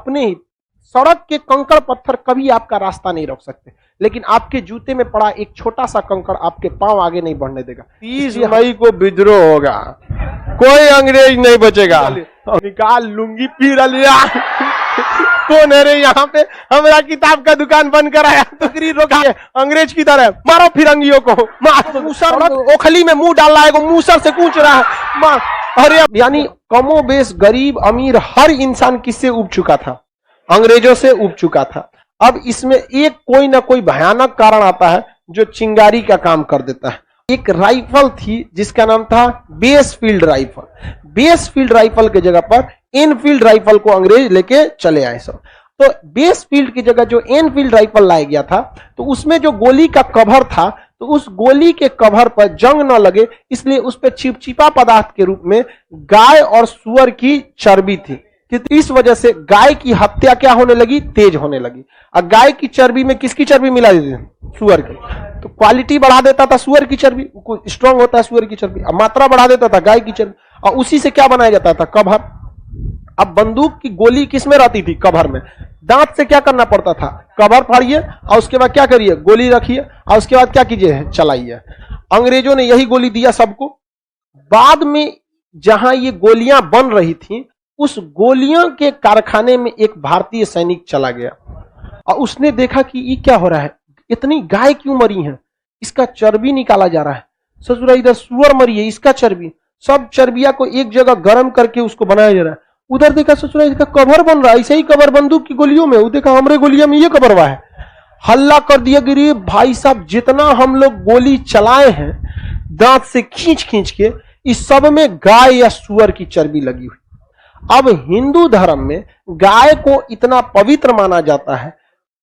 अपने ही सड़क के कंकड़ पत्थर कभी आपका रास्ता नहीं रोक सकते, लेकिन आपके जूते में पड़ा एक छोटा सा कंकड़ आपके पांव आगे नहीं बढ़ने देगा। 30 मई को विद्रोह होगा, कोई अंग्रेज नहीं बचेगा। निकाल लूंगी पीर लिया। कौन है रे यहाँ पे हमारा किताब का दुकान बंद कराया, तकरीर रोका अंग्रेज की तरह, मारो फिरंगियों को, मार मूसर ओखली में मुंह डाल रहा है, मूसर से कूच रहा है, मार। अरे यानी कमो बेश गरीब अमीर हर इंसान किससे उब चुका था, अंग्रेजों से उब चुका था। अब इसमें एक कोई ना कोई भयानक कारण आता है जो चिंगारी का काम कर देता है। एक राइफल थी जिसका नाम था बेसफील्ड राइफल। बेसफील्ड राइफल की जगह पर एनफील्ड राइफल को अंग्रेज लेके चले आए सब। तो बेसफील्ड की जगह जो एनफील्ड राइफल लाया गया था, तो उसमें जो गोली का कवर था, तो उस गोली के कवर पर जंग न लगे इसलिए उस पर चिपचिपा पदार्थ के रूप में गाय और सुअर की चर्बी थी। इस वजह से गाय की हत्या क्या होने लगी, तेज होने लगी। और गाय की चर्बी में किसकी चर्बी मिला देते हैं, सुअर की, तो क्वालिटी बढ़ा देता था सुअर की चर्बी, स्ट्रांग होता है सुअर की चर्बी, और मात्रा बढ़ा देता था गाय की चर्बी, और उसी से क्या बनाया जाता था, कवर। अब बंदूक की गोली किसमें रहती थी, कवर में। दांत से क्या करना पड़ता था, कवर फाड़िए और उसके बाद क्या करिए, गोली रखिए और उसके बाद क्या कीजिए, चलाइए। अंग्रेजों ने यही गोली दिया सबको। बाद में जहां ये गोलियां बन रही थी, उस गोलियों के कारखाने में एक भारतीय सैनिक चला गया और उसने देखा कि ये क्या हो रहा है, इतनी गाय क्यों मरी है, इसका चर्बी निकाला जा रहा है, ससुरा इधर सुअर मरी है, इसका चर्बी, सब चर्बिया को एक जगह गर्म करके उसको बनाया जा रहा है। उधर देखा ससुरा इसका कवर बन रहा है, ऐसे ही कवर बंदूक की गोलियों में, वो देखा हमरे गोलियों में ये कवर हुआ है। हल्ला कर दिया कि रे भाई साहब, जितना हम लोग गोली चलाए हैं दांत से खींच खींच के, इस सब में गाय या सुअर की चर्बी लगी हुई। अब हिंदू धर्म में गाय को इतना पवित्र माना जाता है,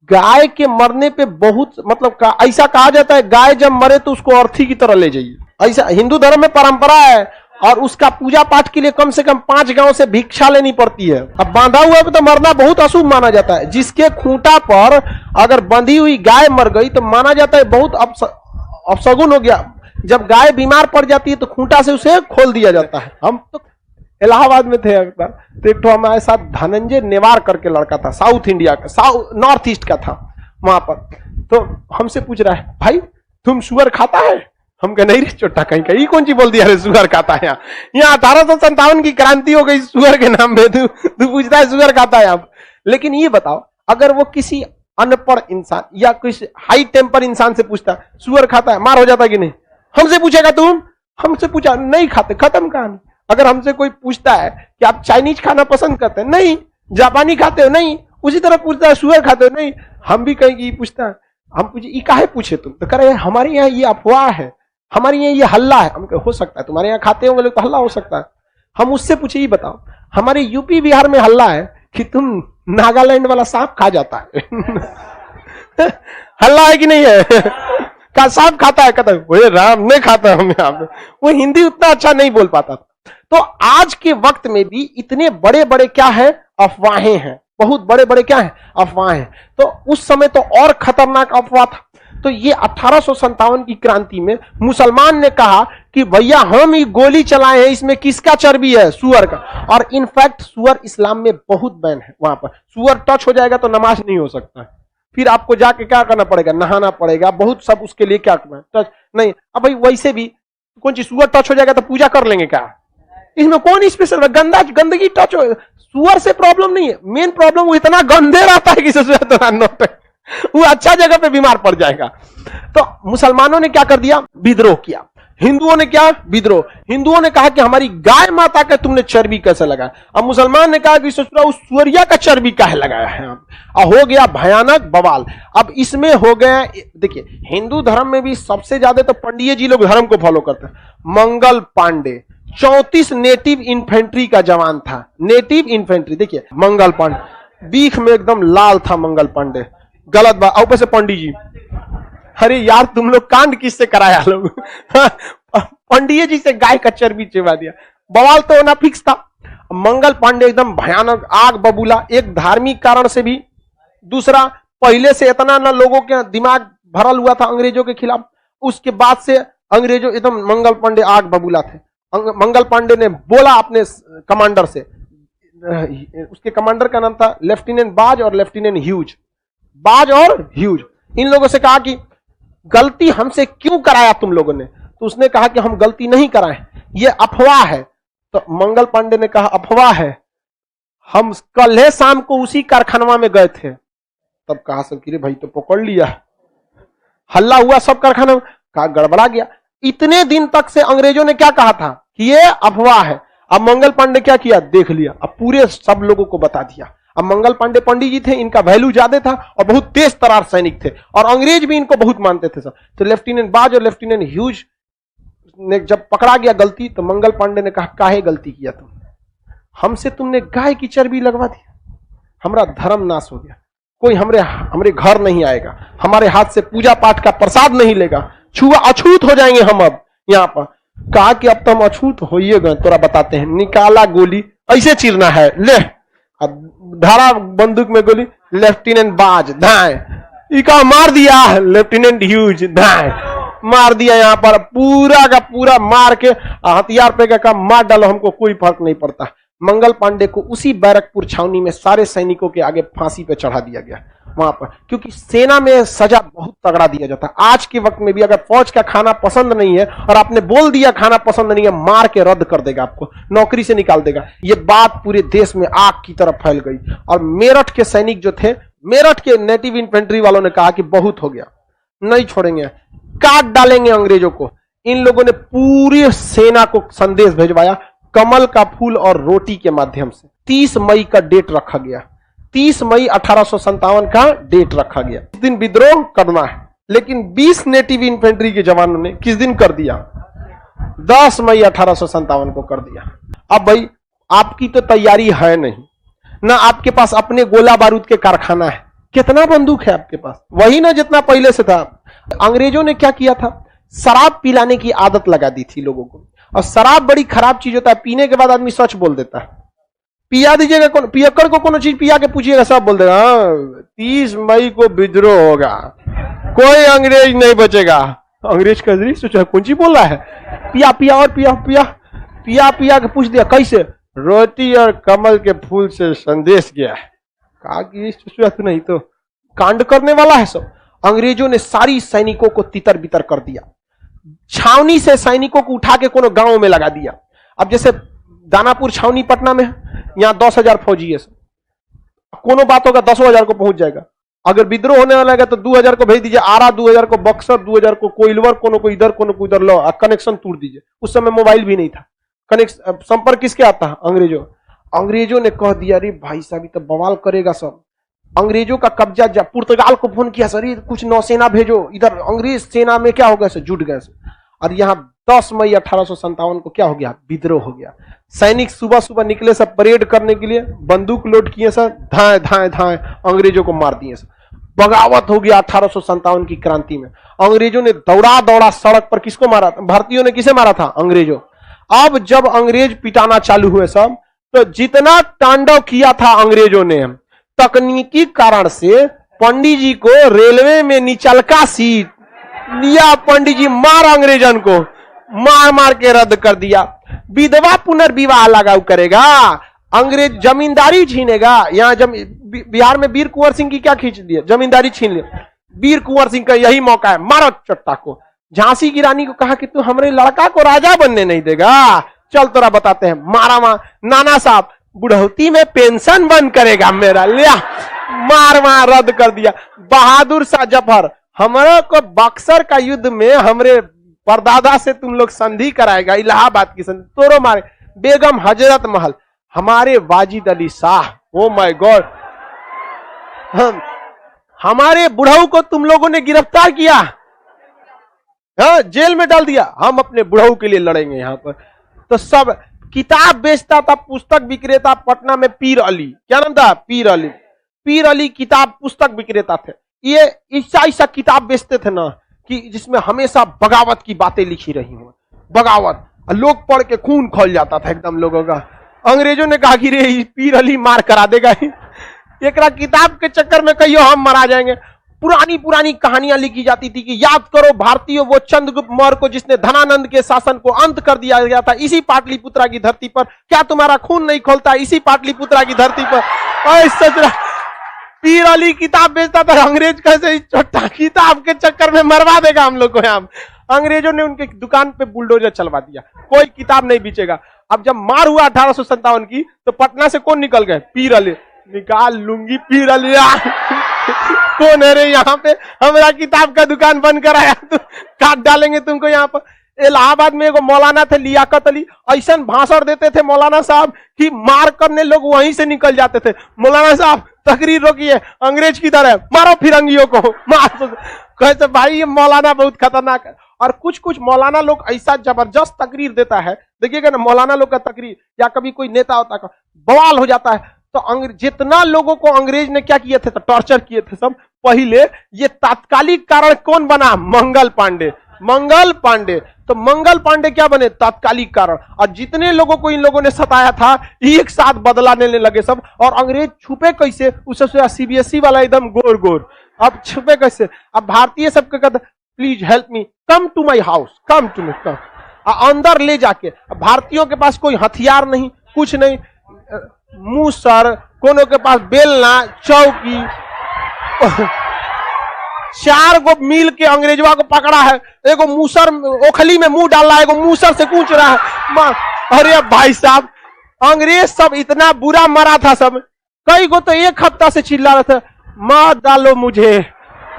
गाय के मरने पे बहुत मतलब ऐसा कहा जाता है, गाय जब मरे तो उसको अर्थी की तरह ले जाइए, ऐसा हिंदू धर्म में परंपरा है। और उसका पूजा पाठ के लिए कम से कम 5 गांव से भिक्षा लेनी पड़ती है। अब बांधा हुआ पे तो मरना बहुत अशुभ माना जाता है। जिसके खूंटा पर अगर बंधी हुई गाय मर गई तो माना जाता है बहुत अपशगुन हो गया। जब गाय बीमार पड़ जाती है तो खूंटा से उसे खोल दिया जाता है। हम तो इलाहाबाद में थे एक बार, तो एक तो हमारे साथ धनंजय नेवार करके लड़का था, साउथ इंडिया का, नॉर्थ ईस्ट का था वहां पर। तो हमसे पूछ रहा है, भाई तुम सुअर खाता है? हम कह नहीं रे चोटा, कहीं कौन सी बोल दिया रे सुअर खाता है। यहाँ 1857 की क्रांति हो गई सुअर के नाम पे, तू पूछता है सुअर खाता है आप। लेकिन ये बताओ, अगर वो किसी अनपढ़ इंसान या किसी हाई टेम्पर इंसान से पूछता सुअर खाता है, मार हो जाता कि नहीं? हमसे पूछेगा तुम? हमसे पूछा नहीं खाते, खत्म कहानी। अगर हमसे कोई पूछता है कि आप चाइनीज खाना पसंद करते हैं, नहीं। जापानी खाते हो, नहीं। उसी तरह पूछता है सुअर खाते हो, नहीं। हम भी कहीं पूछता है, हम पूछे ये काहे पूछे तुम? तो कह रहे हमारे यहाँ ये अफवाह है, हमारे यहाँ ये हल्ला है। हम हो सकता है तुम्हारे यहाँ खाते होंगे तो हल्ला हो सकता है। हम उससे पूछे ये बताओ, हमारे यूपी बिहार में हल्ला है कि तुम नागालैंड वाला सांप खा जाता है। हल्ला है कि नहीं है? का सांप खाता है? कहता है राम नहीं खाता हम यहाँ पे। वो हिंदी उतना अच्छा नहीं बोल पाता था। तो आज के वक्त में भी इतने बड़े बड़े क्या है, अफवाहें हैं, बहुत बड़े बड़े क्या है, अफवाहें। तो उस समय तो और खतरनाक अफवाह था। तो ये 1857 की क्रांति में मुसलमान ने कहा कि भैया हम ये गोली चलाए हैं, इसमें किसका चर्बी है? सुअर का। और इनफैक्ट सुअर इस्लाम में बहुत बैन है। वहां पर सुअर टच हो जाएगा तो नमाज नहीं हो सकता है, फिर आपको जाके क्या करना पड़ेगा, नहाना पड़ेगा, बहुत सब उसके लिए क्या करना है, टच नहीं। अब भाई वैसे भी कौन चीज सुअर टच हो जाएगा तो पूजा कर लेंगे क्या? इसमें कौन स्पेशल गंदगी टच हो, सुअर से प्रॉब्लम नहीं है। मेन प्रॉब्लम वो इतना गंदे रहता है कि वो अच्छा जगह पे बीमार पड़ जाएगा। तो मुसलमानों ने क्या कर दिया, विद्रोह किया। हिंदुओं ने क्या, विद्रोह। हिंदुओं ने कहा कि हमारी गाय माता का तुमने चर्बी कैसे लगाया? अब मुसलमान ने कहा कि ससुरा उस सुअरिया का चर्बी काहे लगाया है? अब हो गया भयानक बवाल। अब इसमें हो गया, देखिए हिंदू धर्म में भी सबसे ज्यादा तो पंडिये जी लोग धर्म को फॉलो करते हैं। मंगल पांडे 34 नेटिव इन्फेंट्री का जवान था। नेटिव इन्फेंट्री, देखिए मंगल पांडे बीख में एकदम लाल था मंगल पांडे। गलत बात, ऊपर से पंडित जी, अरे यार तुम लोग कांड किससे कराया लोग? पंडित जी से गाय का चर्बी चिपा दिया। बवाल तो होना फिक्स था। मंगल पांडे एकदम भयानक आग बबूला, एक धार्मिक कारण से भी, दूसरा पहले से इतना ना लोगों के दिमाग भरल हुआ था अंग्रेजों के खिलाफ, उसके बाद से अंग्रेजों एकदम मंगल पांडे आग बबूला थे। मंगल पांडे ने बोला अपने कमांडर से, उसके कमांडर का नाम था लेफ्टिनेंट बाज और लेफ्टिनेंट ह्यूज। बाज और ह्यूज इन लोगों से कहा कि गलती हमसे क्यों कराया तुम लोगों ने? तो उसने कहा कि हम गलती नहीं कराए, ये अफवाह है। तो मंगल पांडे ने कहा अफवाह है, हम कल है शाम को उसी कारखाना में गए थे। तब कहा सब कि रे भाई तो पकड़ लिया, हल्ला हुआ सब कारखाना में, कहा गड़बड़ा गया। इतने दिन तक से अंग्रेजों ने क्या कहा था कि ये अफवाह है। अब मंगल पांडे क्या किया, देख लिया, अब पूरे सब लोगों को बता दिया। अब मंगल पांडे पंडित जी थे, इनका वैल्यू ज्यादा था और बहुत तेज तरार सैनिक थे और अंग्रेज भी इनको बहुत मानते थे सब। तो लेफ्टिनेंट बाज और लेफ्टिनेंट ह्यूज ने जब पकड़ा गया गलती, तो मंगल पांडे ने कहा काहे गलती किया तुम? हमसे तुमने गाय की चर्बी लगवा दी, हमारा धर्म नाश हो गया, कोई हमरे घर नहीं आएगा, हमारे हाथ से पूजा पाठ का प्रसाद नहीं लेगा, छुआ अछूत हो जाएंगे हम। अब यहां पर कहा कि अब तो हम अछूत होइए गए, तोरा बताते हैं। निकाला गोली, ऐसे चीरना है, ले धारा बंदूक में गोली, लेफ्टिनेंट बाज धाए, इका मार दिया, लेफ्टिनेंट ह्यूज धाए, मार दिया। यहां पर पूरा का पूरा मार के हथियार पे का मार डालो, हमको कोई फर्क नहीं पड़ता। मंगल पांडे को उसी बैरकपुर छावनी में सारे सैनिकों के आगे फांसी पे चढ़ा दिया गया वहां पर, क्योंकि सेना में सजा बहुत तगड़ा दिया जाता है। आज के वक्त में भी अगर फौज का खाना पसंद नहीं है और आपने बोल दिया खाना पसंद नहीं है, मार के रद्द कर देगा, आपको नौकरी से निकाल देगा। ये बात पूरे देश में आग की तरफ फैल गई और मेरठ के सैनिक जो थे, मेरठ के नेटिव इन्फेंट्री वालों ने कहा कि बहुत हो गया, नहीं छोड़ेंगे, काट डालेंगे अंग्रेजों को। इन लोगों ने पूरी सेना को संदेश भेजवाया कमल का फूल और रोटी के माध्यम से। 30 मई का डेट रखा गया, 30 मई 1857 का डेट रखा गया। इस दिन विद्रोह करना है, लेकिन 20 नेटिव इन्फेंट्री के जवानों ने किस दिन कर दिया, 10 मई 1857 को कर दिया। अब भाई आपकी तो तैयारी है नहीं ना, आपके पास अपने गोला बारूद के कारखाना है, कितना बंदूक है आपके पास, वही ना जितना पहले से था। अंग्रेजों ने क्या किया था, शराब पिलाने की आदत लगा दी थी लोगों को, और शराब बड़ी खराब चीज होता है, पीने के बाद आदमी सच बोल देता है। पिया दीजिएगा, पियक्कड़ को कोनो चीज पिया के पूछिएगा, सब बोल देगा 30 मई को विद्रोह होगा, कोई अंग्रेज नहीं बचेगा। अंग्रेज का सोचा कौन चीज बोल रहा है, पिया पिया और पिया पिया पिया पिया के पूछ दिया कैसे, रोटी और कमल के फूल से संदेश गया है। कहा कि नहीं तो कांड करने वाला है सब। अंग्रेजों ने सारी सैनिकों को तितर बितर कर दिया, छावनी से सैनिकों को उठा के कोनो गांव में लगा दिया। अब जैसे दानापुर छावनी पटना में, यहां 10,000 फौजी है, कोनो बात होगा 10,000 को पहुंच जाएगा। अगर विद्रोह होने वाला है तो 2,000 को भेज दीजिए आरा, 2,000 को बक्सर, 2,000 को कोइलवर, कोनो को इधर कोनो को इधर, लो कनेक्शन तोड़ दीजिए। उस समय मोबाइल भी नहीं था, कनेक्शन संपर्क किसके आता है, अंग्रेजों ने कह दिया अरे भाई साहब तो बवाल करेगा सब। अंग्रेजों का कब्जा, पुर्तगाल को फोन किया, सर कुछ नौसेना भेजो इधर, अंग्रेज सेना में क्या हो गया, जुट गए। और यहाँ 10 मई 1857 को क्या हो गया, विद्रोह हो गया। सैनिक सुबह सुबह निकले सब परेड करने के लिए, बंदूक लोड किए सर, धाए धाए धाए अंग्रेजों को मार दिए सर। बगावत हो गया 1857 की क्रांति में। अंग्रेजों ने दौड़ा दौड़ा सड़क पर किसको मारा, भारतीयों ने किसे मारा था, अंग्रेजों। अब जब अंग्रेज पिटाना चालू हुए सब, तो जितना तांडव किया था अंग्रेजों ने, तकनीकी कारण से पंडित जी को रेलवे में निचलका सीट लिया, पंडित जी मार अंग्रेजन को मार मार के रद्द कर दिया। विधवा पुनर्विवाह लागू करेगा, अंग्रेज जमींदारी छीनेगा। यहाँ बिहार में वीर कुंवर सिंह की क्या खींच दिया, जमींदारी छीन लिया। वीर कुंवर सिंह का यही मौका है, मारो चट्टा को। झांसी की रानी को कहा कि तू हमारे लड़का को राजा बनने नहीं देगा, चल तोरा बताते हैं। मारा मार, नाना साहब बुढ़ौती में पेंशन बंद करेगा मेरा, लिया मार मार रद्द कर दिया। बहादुर शाह जफर, हमारे को बक्सर का युद्ध में हमरे परदादा से तुम लोग संधि कराएगा, इलाहाबाद की संधि, तोरो मारे। बेगम हजरत महल, हमारे Wajid Ali Shah, oh my God, हमारे बुढ़ऊ को तुम लोगों ने गिरफ्तार किया, हाँ जेल में डाल दिया, हम अपने बुढ़ऊ के लिए लड़ेंगे यहाँ पर। तो सब किताब बेचता था, पुस्तक विक्रेता पटना में पीर अली, क्या नाम था, पीर अली। पीर अली किताब पुस्तक विक्रेता थे। ये ऐसा किताब बेचते थे ना कि जिसमें हमेशा बगावत की बातें लिखी रही हो, बगावत, लोग पढ़ के खून खौल जाता था एकदम लोगों का। अंग्रेजों ने कहा कि रे पीर अली मार करा देगा, एक किताब के चक्कर में कहियो हम मरा जाएंगे। पुरानी पुरानी कहानियां लिखी जाती थी कि याद करो भारतीयों वो चंद्रगुप्त मौर्य को जिसने धनानंद के शासन को अंत कर दिया गया था इसी पाटलिपुत्रा की धरती पर, क्या तुम्हारा खून नहीं खोलता इसी पाटलिपुत्रा की धरती पर। सच रहा, पीर अली किताब बेचता था, अंग्रेज कैसे छोटा किताब के चक्कर में मरवा देगा हम लोग को। यहाँ अंग्रेजों ने उनके दुकान पे बुलडोजर चलवा दिया, कोई किताब नहीं बेचेगा। अब जब मार हुआ 1857 की तो पटना से कौन निकल गए? पीर अली। निकाल लूंगी पीर अली। कौन है रे यहाँ पे? हमारा किताब का दुकान बंद कराया तो काट डालेंगे तुमको। यहाँ पर इलाहाबाद में एगो मौलाना थे लियाकत अली, ऐसा भाषण देते थे मौलाना साहब कि मार करने लोग वहीं से निकल जाते थे। मौलाना साहब तकरीर रोकिए, अंग्रेज की तरह मारो फिरंगियों को, मार। कहते भाई ये मौलाना बहुत खतरनाक है। और कुछ कुछ मौलाना लोग ऐसा जबरदस्त तकरीर देता है, देखिएगा ना मौलाना लोग का तकरीर, या कभी कोई नेता होता है बवाल हो जाता है। तो जितना लोगों को अंग्रेज ने क्या किए थे, तो टॉर्चर किए थे सब। पहले ये तात्कालिक कारण कौन बना? मंगल पांडे। मंगल पांडे, तो मंगल पांडे क्या बने? तात्कालिक कारण। और जितने लोगों को इन लोगों ने सताया था एक साथ बदला लेने लगे सब। और अंग्रेज छुपे कैसे? उससे सीबीएसई वाला एकदम गोर गोर। अब छुपे कैसे? अब भारतीय सबके कहते please help me, come to my house, come to me, come. अंदर ले जाके, भारतीयों के पास कोई हथियार नहीं, कुछ नहीं, मूसर, कोनो के पास बेलना, चौकी, 4 गो मिल के अंग्रेजवा को पकड़ा है। एगो मूसर ओखली में मुंह डाल रहा है, एगो मूसर से कूच रहा है। अरे भाई साहब, अंग्रेज सब इतना बुरा मरा था सब। कई गो तो 1 हफ्ता से चिल्ला रहे थे मार डालो मुझे,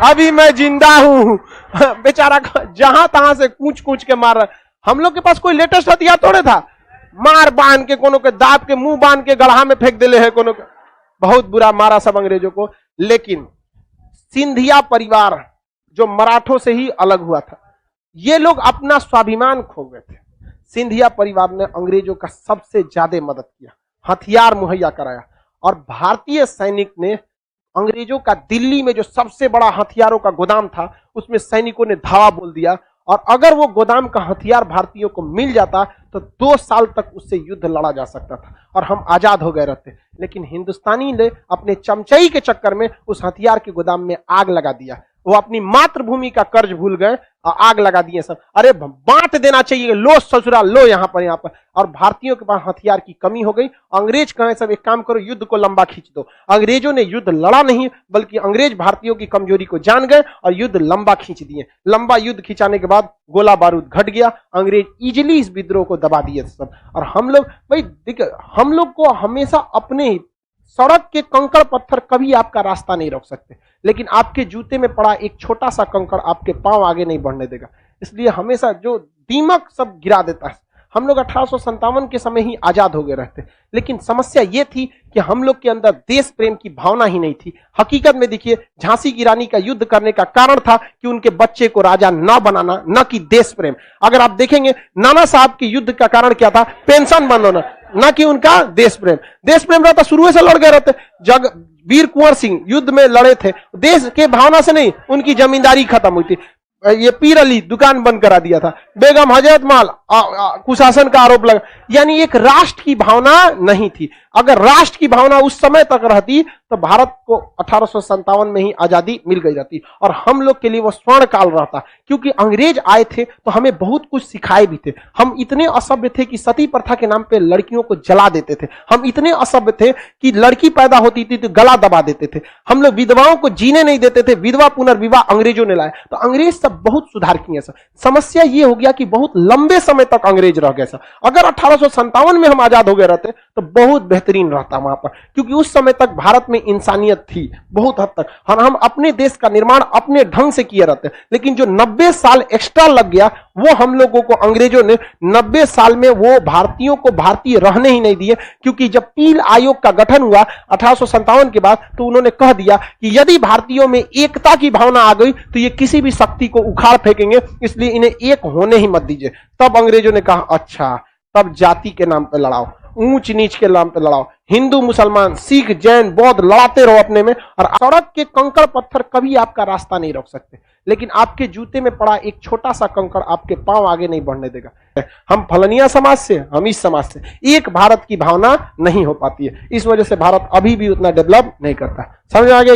अभी मैं जिंदा हूं। बेचारा जहां तहां से कूच कूच के मार रहा। हम लोग के पास कोई लेटेस्ट हथियार थोड़े था, मार बांध के, कोनो के दाब के मुंह बांध के गढ़ा में फेंक दिले है, कोनो के बहुत बुरा मारा सब अंग्रेजों को। लेकिन सिंधिया परिवार जो मराठों से ही अलग हुआ था, ये लोग अपना स्वाभिमान खो गए थे। सिंधिया परिवार ने अंग्रेजों का सबसे ज्यादा मदद किया, हथियार मुहैया कराया। और भारतीय सैनिक ने अंग्रेजों का दिल्ली में जो सबसे बड़ा हथियारों का गोदाम था, उसमें सैनिकों ने धावा बोल दिया। और अगर वो गोदाम का हथियार भारतीयों को मिल जाता तो 2 साल तक उससे युद्ध लड़ा जा सकता था और हम आजाद हो गए रहते। लेकिन हिंदुस्तानी ने अपने चमचई के चक्कर में उस हथियार के गोदाम में आग लगा दिया। वो अपनी मातृभूमि का कर्ज भूल गए और आग लगा दिए सब। अरे बांट देना चाहिए, लो ससुराल, लो यहाँ पर। और भारतीयों के पास हथियार की कमी हो गई। अंग्रेज कहे सब एक काम करो, युद्ध को लंबा खींच दो। अंग्रेजों ने युद्ध लड़ा नहीं, बल्कि अंग्रेज भारतीयों की कमजोरी को जान गए और युद्ध लंबा खींच दिए। लंबा युद्ध खिंचाने के बाद गोला बारूद घट गया, अंग्रेज इजिली इस विद्रोह को दबा दिए सब। और हम लोग भाई देखिए, हम लोग को हमेशा अपने ही सड़क के कंकड़ पत्थर कभी आपका रास्ता नहीं रोक सकते, लेकिन आपके जूते में पड़ा एक छोटा सा कंकड़ आपके पांव आगे नहीं बढ़ने देगा। इसलिए हमेशा जो दीमक सब गिरा देता है। हम लोग 1857 के समय ही आजाद हो गए रहते, लेकिन समस्या ये थी कि हम लोग के अंदर देश प्रेम की भावना ही नहीं थी। हकीकत में देखिए, झांसी की रानी का युद्ध करने का कारण था कि उनके बच्चे को राजा न बनाना, न कि देश प्रेम। अगर आप देखेंगे नाना साहब के युद्ध का कारण क्या था? पेंशन बंद होना, ना कि उनका देश प्रेम। देश प्रेम रहता शुरू से लड़ गए रहते। जग वीर कुंवर सिंह युद्ध में लड़े थे, देश के भावना से नहीं, उनकी जमींदारी खत्म हुई थी। ये पीर अली दुकान बंद करा दिया था, बेगम हजरत माल कुशासन का आरोप लगा। यानी एक राष्ट्र की भावना नहीं थी। अगर राष्ट्र की भावना उस समय तक रहती तो भारत को 1857 में ही आजादी मिल गई रहती और हम लोग के लिए वो स्वर्ण काल रहता। क्योंकि अंग्रेज आए थे तो हमें बहुत कुछ सिखाए भी थे। हम इतने असभ्य थे कि सती प्रथा के नाम पे लड़कियों को जला देते थे। हम इतने असभ्य थे कि लड़की पैदा होती थी तो गला दबा देते थे। हम लोग विधवाओं को जीने नहीं देते थे। विधवा पुनर्विवाह अंग्रेजों ने लाया। तो अंग्रेज सब बहुत सुधार किए सर। समस्या ये हो गया कि बहुत लंबे समय तक अंग्रेज रह गए सर। अगर 1857 में हम आजाद हो गए रहते तो बहुत बेहतरीन रहता वहां पर, क्योंकि उस समय तक भारत में इंसानियत थी बहुत हद तक। हम अपने देश का निर्माण अपने ढंग से किए रहते। लेकिन जो 90 साल एक्स्ट्रा लग गया, वो हम लोगों को अंग्रेजों ने 90 साल में वो भारतीयों को भारतीय रहने ही नहीं दिए। क्योंकि जब पील आयोग का गठन हुआ 1857 के बाद, तो उन्होंने कह दिया कि यदि भारतीयों में एकता की भावना आ गई तो ये किसी भी शक्ति को उखाड़ फेंकेंगे, इसलिए इन्हें एक होने ही मत दीजिए। तब अंग्रेजों ने कहा अच्छा, तब जाति के नाम पर लड़ाओ, ऊंच नीच के नाम पे लड़ाओ, हिंदू मुसलमान सिख जैन बौद्ध लड़ाते रहो अपने में। और सड़क के कंकड़ पत्थर कभी आपका रास्ता नहीं रोक सकते, लेकिन आपके जूते में पड़ा एक छोटा सा कंकड़ आपके पांव आगे नहीं बढ़ने देगा। हम फलनिया समाज से, हम इस समाज से, एक भारत की भावना नहीं हो पाती है। इस वजह से भारत अभी भी उतना डेवलप नहीं करता। समझ आ गया?